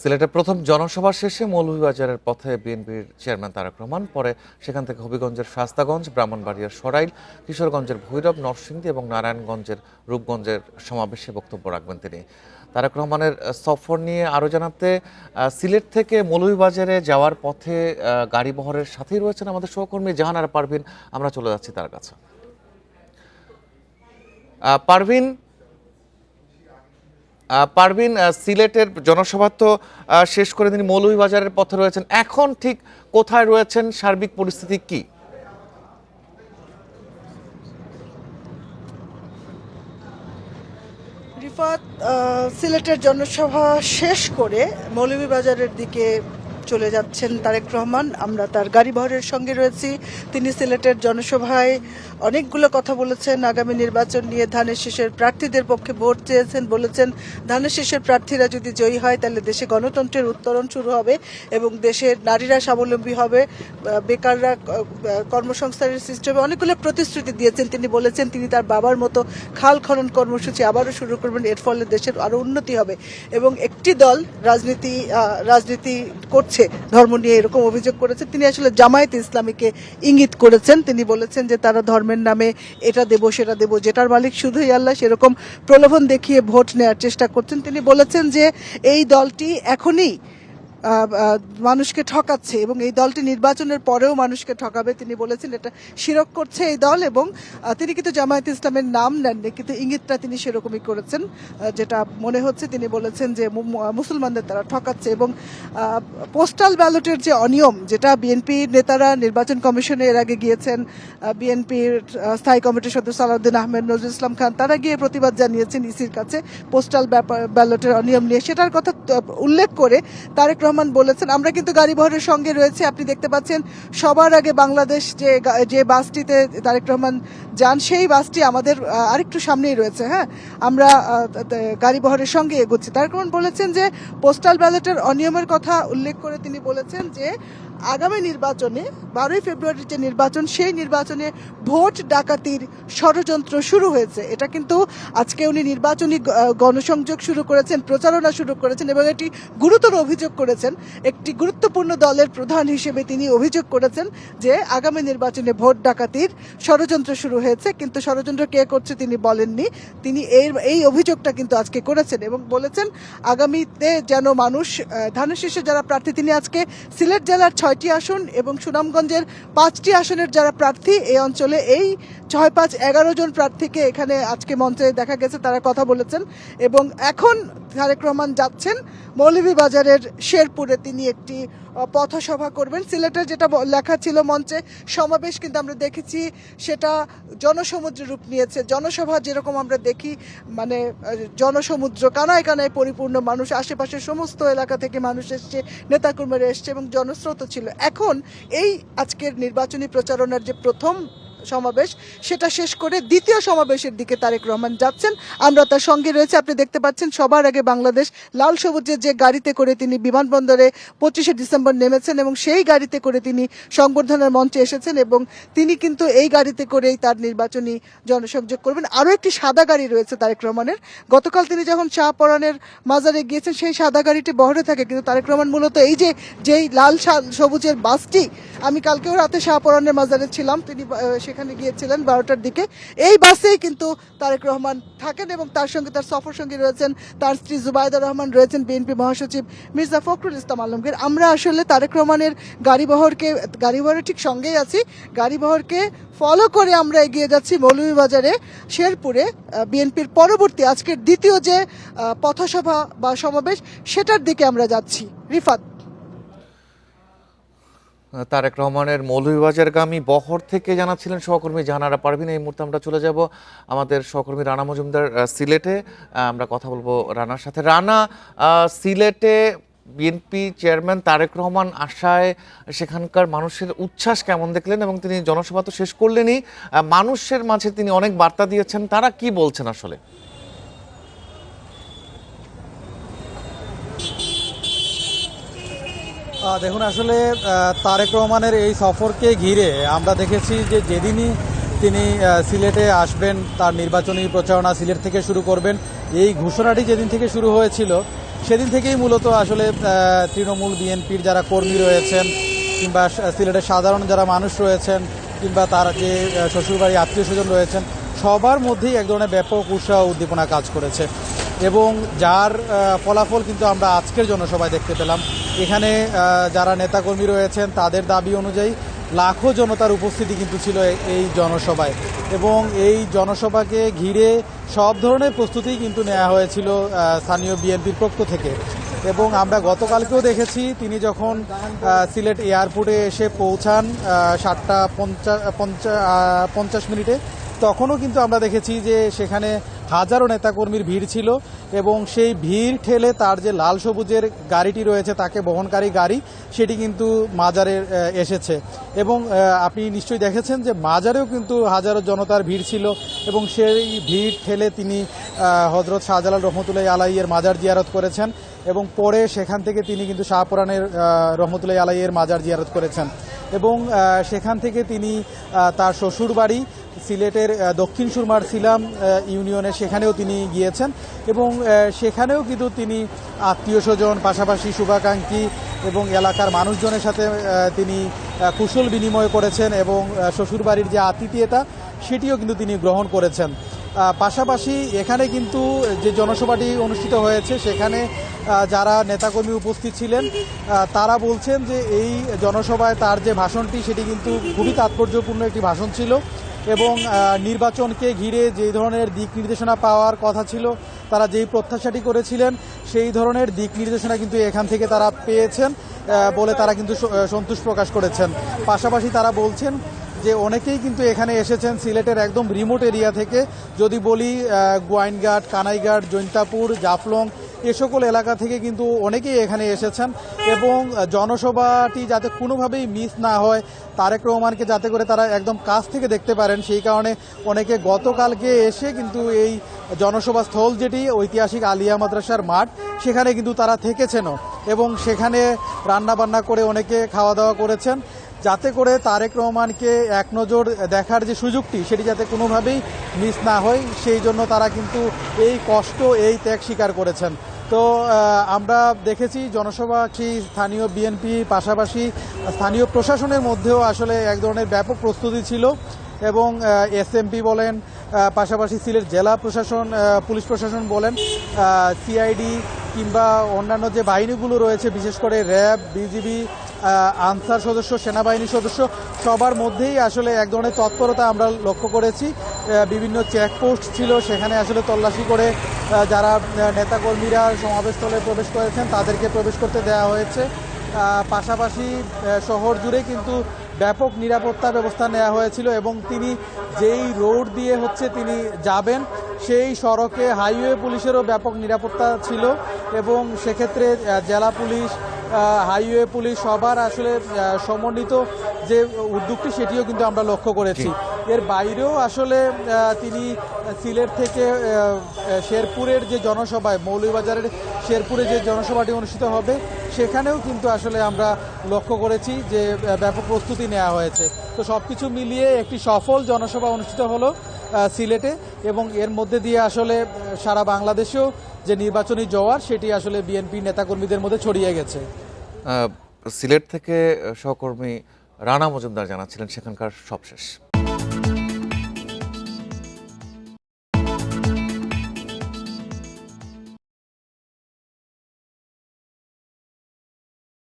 সিলেটের প্রথম জনসভা শেষে মৌলভীবাজারের পথে বিএনপির চেয়ারম্যান তারেক রহমান, পরে সেখান থেকে হবিগঞ্জের শাস্তাগঞ্জ, ব্রাহ্মণবাড়িয়ার সরাইল, কিশোরগঞ্জের ভৈরব, নরসিংদী এবং নারায়ণগঞ্জের রূপগঞ্জের সমাবেশে বক্তব্য রাখবেন তিনি। তারেক রহমানের সফর নিয়ে আরও জানাতে সিলেট থেকে মৌলভীবাজারে যাওয়ার পথে গাড়ি বহরের সাথেই রয়েছেন আমাদের সহকর্মী জাহানারা পারভিন। আমরা চলে যাচ্ছি তার কাছে। পারভিন, সিলেটের জনসভা তো শেষ করে তিনি মৌলভীবাজারের পথে রয়েছেন, এখন ঠিক কোথায় রয়েছেন, সার্বিক পরিস্থিতি কি? রিফাত, সিলেটের জনসভা শেষ করে মৌলভীবাজারের দিকে চলে যাচ্ছেন তারেক রহমান। আমরা তার গাড়ি বহরের সঙ্গে রয়েছি। তিনি সিলেটের জনসভায় অনেকগুলো কথা বলেছেন। আগামী নির্বাচন নিয়ে ধানের শীষের প্রার্থীদের পক্ষে ভোট চেয়েছেন, বলেছেন ধানের শীষের প্রার্থীরা যদি জয়ী হয় তাহলে দেশে গণতন্ত্রের উত্তরণ শুরু হবে এবং দেশের নারীরা স্বাবলম্বী হবে, বেকাররা কর্মসংস্থানের সৃষ্টি হবে। অনেকগুলো প্রতিশ্রুতি দিয়েছেন। তিনি বলেছেন তিনি তার বাবার মতো খাল খনন কর্মসূচি আবারও শুরু করবেন, এর ফলে দেশের আরো উন্নতি হবে। এবং একটি দল রাজনীতি করছে ধর্ম নিয়ে, এরকম অভিযোগ করেছেন তিনি। আসলে জামায়াতে ইসলামীকে ইঙ্গিত করেছেন। তিনি বলেছেন যে তারা ধর্মের নামে এটা দেব সেটা দেব, যেটার মালিক শুধুই আল্লাহ, সেরকম প্রলোভন দেখিয়ে ভোট নেওয়ার চেষ্টা করছেন। তিনি বলেছেন যে এই দলটি এখনই মানুষকে ঠকাচ্ছে এবং এই দলটি নির্বাচনের পরেও মানুষকে ঠকাবে। তিনি বলেছেন এটা শিরক করছে এই দল, এবং তিনি কিন্তু জামায়াত ইসলামের নাম নেননি, কিন্তু ইঙ্গিতটা তিনি সেরকমই করেছেন, যেটা মনে হচ্ছে তিনি বলেছেন যে মুসলমানদের তারা ঠকাচ্ছে। এবং পোস্টাল ব্যালটের যে অনিয়ম, যেটা বিএনপির নেতারা নির্বাচন কমিশনে এর আগে গিয়েছেন, বিএনপির স্থায়ী কমিটির সদস্য সালাউদ্দিন আহমেদ, নজরুল ইসলাম খান, তারা গিয়ে প্রতিবাদ জানিয়েছেন ইসির কাছে পোস্টাল ব্যালটের অনিয়ম নিয়ে। সেটার কথা উল্লেখ করে তারেক রহমান বলেছেন, আমরা কিন্তু গাড়ি বহরের সঙ্গে রয়েছে। আপনি দেখতে পাচ্ছেন সবার আগে বাংলাদেশ যে বাসটিতে তারেক রহমান যান, সেই বাসটি আমাদের আরেকটু সামনেই রয়েছে। হ্যাঁ, আমরা গাড়ি বহরের সঙ্গে এগোচ্ছি। তারেক রহমান বলেছেন যে পোস্টাল ব্যালটের অনিয়মের কথা উল্লেখ করে তিনি বলেছেন যে আগামী নির্বাচনে 12ই ফেব্রুয়ারির যে নির্বাচন, সেই নির্বাচনে ভোট ডাকাতির ষড়যন্ত্র শুরু হয়েছে। এটা কিন্তু আজকে উনি নির্বাচনী গণসংযোগ শুরু করেছেন, প্রচারণা শুরু করেছেন এবং এটি গুরুতর অভিযোগ করেছেন। একটি গুরুত্বপূর্ণ দলের প্রধান হিসেবে তিনি অভিযোগ করেছেন যে আগামী নির্বাচনে ভোট ডাকাতির ষড়যন্ত্র শুরু হয়েছে, কিন্তু ষড়যন্ত্র কে করছে তিনি বলেননি। তিনি এই অভিযোগটা কিন্তু আজকে করেছেন এবং বলেছেন আগামীতে যেন মানুষ ধানের শীর্ষে যারা প্রার্থী, তিনি আজকে সিলেট জেলার 6টি আসন এবং সুনামগঞ্জের 5টি আসনের যারা প্রার্থী এই অঞ্চলে, এই 6-5-11 জন প্রার্থীকে এখানে আজকে মঞ্চে দেখা গেছে, তারা কথা বলেছেন। এবং এখন তারেক রহমান যাচ্ছেন মৌলভীবাজারের শেরপুরে, তিনি একটি পথসভা করবেন। সিলেটের যেটা লেখা ছিল মঞ্চে সমাবেশ, কিন্তু আমরা দেখেছি সেটা জনসমুদ্রের রূপ নিয়েছে। জনসভা যেরকম আমরা দেখি, মানে জনসমুদ্র, কানায় কানায় পরিপূর্ণ মানুষ, আশেপাশের সমস্ত এলাকা থেকে মানুষ এসছে, নেতাকর্মীরা এসছে এবং জনস্রোত ছিল। এখন এই আজকের নির্বাচনী প্রচারণার যে প্রথম সমাবেশ, সেটা শেষ করে দ্বিতীয় সমাবেশের দিকে তারেক রহমান যাচ্ছেন। আমরা তার সঙ্গে রয়েছে। আপনি দেখতে পাচ্ছেন সবার আগে বাংলাদেশ লাল সবুজের যে গাড়িতে করে তিনি বিমানবন্দরে 25শে ডিসেম্বর নেমেছেন এবং সেই গাড়িতে করে তিনি সংবর্ধনার মঞ্চে এসেছেন এবং তিনি কিন্তু এই গাড়িতে করেই তার নির্বাচনী জনসংযোগ করবেন। আরও একটি সাদা গাড়ি রয়েছে তারেক রহমানের। গতকাল তিনি যখন শাহপরানের মাজারে গিয়েছেন, সেই সাদা গাড়িটি বহরে থাকে, কিন্তু তারেক রহমান মূলত যেই লাল সবুজের বাসটি, আমি কালকেও রাতে শাহপরানের মাজারে ছিলাম, তিনি সেখানে গিয়েছিলেন 12টার দিকে, এই বাসেই কিন্তু তারেক রহমান থাকেন এবং তার সঙ্গে তার সফর সঙ্গী রয়েছেন তার স্ত্রী জুবাইদা রহমান, রয়েছেন বিএনপি মহাসচিব মির্জা ফখরুল ইসলাম আলমগীর। আমরা আসলে তারেক রহমানের গাড়ি বহরের ঠিক সঙ্গেই আছি। গাড়ি বহরকে ফলো করে আমরা এগিয়ে যাচ্ছি মৌলভীবাজারে শেরপুরে বিএনপির পরবর্তী আজকের দ্বিতীয় যে পথসভা বা সমাবেশ, সেটার দিকে আমরা যাচ্ছি। রিফাত, তারেক রহমানের মৌলভীবাজারগামী বহর থেকে জানাচ্ছিলেন সহকর্মী জাহানারা পারভিন। এই মুহূর্তে আমরা চলে যাব আমাদের সহকর্মী রানা মজুমদার সিলেটে। আমরা কথা বলবো রানার সাথে। রানা, সিলেটে বিএনপি চেয়ারম্যান তারেক রহমান আসায় সেখানকার মানুষের উচ্ছ্বাস কেমন দেখলেন, এবং তিনি জনসভা তো শেষ করলেনই, মানুষের মাঝে তিনি অনেক বার্তা দিয়েছেন, তারা কি বলছেন আসলে? দেখুন, আসলে তারেক রহমানের এই সফরকে ঘিরে আমরা দেখেছি যে যেদিনই তিনি সিলেটে আসবেন, তার নির্বাচনী প্রচারণা সিলেট থেকে শুরু করবেন, এই ঘোষণাটি যেদিন থেকে শুরু হয়েছিল সেদিন থেকেই মূলত আসলে তৃণমূল বিএনপির যারা কর্মী রয়েছেন কিংবা সিলেটের সাধারণ যারা মানুষ রয়েছেন কিংবা তার যে শ্বশুরবাড়ি আত্মীয় স্বজন রয়েছেন সবার মধ্যেই এক ধরনের ব্যাপক উৎসাহ উদ্দীপনা কাজ করেছে এবং যার ফলাফল কিন্তু আমরা আজকের জনসভায় দেখতে পেলাম। এখানে যারা নেতাকর্মী রয়েছেন তাদের দাবি অনুযায়ী লাখো জনতার উপস্থিতি কিন্তু ছিল এই জনসভায় এবং এই জনসভাকে ঘিরে সব ধরনের প্রস্তুতি কিন্তু নেওয়া হয়েছিল স্থানীয় বিএনপির পক্ষ থেকে এবং আমরা গতকালকেও দেখেছি তিনি যখন সিলেট এয়ারপোর্টে এসে পৌঁছান 7:50 তখনও কিন্তু আমরা দেখেছি যে সেখানে হাজারো নেতাকর্মীর ভিড় ছিল এবং সেই ভিড় ঠেলে তার যে লাল সবুজের গাড়িটি রয়েছে তাকে বহনকারী গাড়ি সেটি কিন্তু মাজারে এসেছে এবং আপনি নিশ্চয়ই দেখেছেন যে মাজারেও কিন্তু হাজারো জনতার ভিড় ছিল এবং সেই ভিড় ঠেলে তিনি হযরত শাহজালাল রহমতুল্লাহি আলাইহির মাজার জিয়ারত করেছেন এবং পরে সেখান থেকে তিনি কিন্তু শাহপুরানের রহমতুল্লাহি আলাইহির মাজার জিয়ারত করেছেন এবং সেখান থেকে তিনি তার শ্বশুরবাড়ি সিলেটের দক্ষিণ সুরমার সিলাম ইউনিয়নে সেখানেও তিনি গিয়েছেন এবং সেখানেও কিন্তু তিনি আত্মীয় স্বজন পাশাপাশি শুভাকাঙ্ক্ষী এবং এলাকার মানুষজনের সাথে তিনি কুশল বিনিময় করেছেন এবং শ্বশুরবাড়ির যে আতিথেয়তা সেটিও কিন্তু তিনি গ্রহণ করেছেন। পাশাপাশি এখানে কিন্তু যে জনসভাটি অনুষ্ঠিত হয়েছে সেখানে যারা নেতাকর্মী উপস্থিত ছিলেন তারা বলছেন যে এই জনসভায় তার যে ভাষণটি সেটি কিন্তু খুবই তাৎপর্যপূর্ণ একটি ভাষণ ছিল এবং নির্বাচনকে ঘিরে যেই ধরনের দিক নির্দেশনা পাওয়ার কথা ছিল তারা যেই প্রত্যাশাটি করেছিলেন সেই ধরনের দিক নির্দেশনা কিন্তু এখান থেকে তারা পেয়েছেন বলে তারা কিন্তু সন্তোষ প্রকাশ করেছেন। পাশাপাশি তারা বলছেন যে অনেকেই কিন্তু এখানে এসেছেন সিলেটের একদম রিমোট এরিয়া থেকে, যদি বলি গোয়াইনঘাট, কানাইঘাট, জৈন্তাপুর, জাফলং এ সকল এলাকা থেকে কিন্তু অনেকেই এখানে এসেছেন এবং জনসভাটি যাতে কোনোভাবেই মিস না হয়, তারেক রহমানকে যাতে করে তারা একদম কাছ থেকে দেখতে পারেন সেই কারণে অনেকে গতকালকে এসে কিন্তু এই জনসভা স্থল যেটি ঐতিহাসিক আলিয়া মাদ্রাসার মাঠ সেখানে কিন্তু তারা থেকেছেনও এবং সেখানে রান্নাবান্না করে অনেকে খাওয়া দাওয়া করেছেন যাতে করে তারেক রহমানকে এক নজর দেখার যে সুযোগটি সেটি যাতে কোনোভাবেই মিস না হয় সেই জন্য তারা কিন্তু এই কষ্ট এই ত্যাগ স্বীকার করেছেন। তো আমরা দেখেছি জনসভাটি স্থানীয় বিএনপি পাশাপাশি স্থানীয় প্রশাসনের মধ্যেও আসলে এক ধরনের ব্যাপক প্রস্তুতি ছিল এবং এসএমপি বলেন পাশাপাশি সিলেট জেলা প্রশাসন পুলিশ প্রশাসন বলেন সিআইডি কিংবা অন্যান্য যে বাহিনীগুলো রয়েছে বিশেষ করে র্যাব, বিজিবি, আনসার সদস্য, সেনাবাহিনীর সদস্য সবার মধ্যেই আসলে এক ধরনের তৎপরতা আমরা লক্ষ্য করেছি। বিভিন্ন চেকপোস্ট ছিল সেখানে আসলে তল্লাশি করে যারা নেতাকর্মীরা সমাবেশস্থলে প্রবেশ করেছেন তাদেরকে প্রবেশ করতে দেওয়া হয়েছে। পাশাপাশি শহর জুড়ে কিন্তু ব্যাপক নিরাপত্তা ব্যবস্থা নেওয়া হয়েছিল এবং তিনি যেই রোড দিয়ে তিনি যাবেন সেই সড়কে হাইওয়ে পুলিশেরও ব্যাপক নিরাপত্তা ছিল এবং সেক্ষেত্রে জেলা পুলিশ, হাইওয়ে পুলিশ সবার আসলে সমন্বিত যে উদ্যোগটি সেটিও কিন্তু আমরা লক্ষ্য করেছি। এর বাইরেও আসলে তিনি সিলেট থেকে শেরপুরের যে জনসভায় মৌলভীবাজারের শেরপুরে যে জনসভাটি অনুষ্ঠিত হবে সেখানেও কিন্তু আসলে আমরা লক্ষ্য করেছি যে ব্যাপক প্রস্তুতি নেওয়া হয়েছে। তো সবকিছু মিলিয়ে একটি সফল জনসভা অনুষ্ঠিত হলো সিলেটে এবং এর মধ্যে দিয়ে আসলে সারা বাংলাদেশেও যে নির্বাচনী জোয়ার সেটি আসলে বিএনপি নেতাকর্মীদের মধ্যে ছড়িয়ে গেছে। সিলেট থেকে সহকর্মী রানা মজুমদার জানাচ্ছিলেন সেখানকার সবশেষ।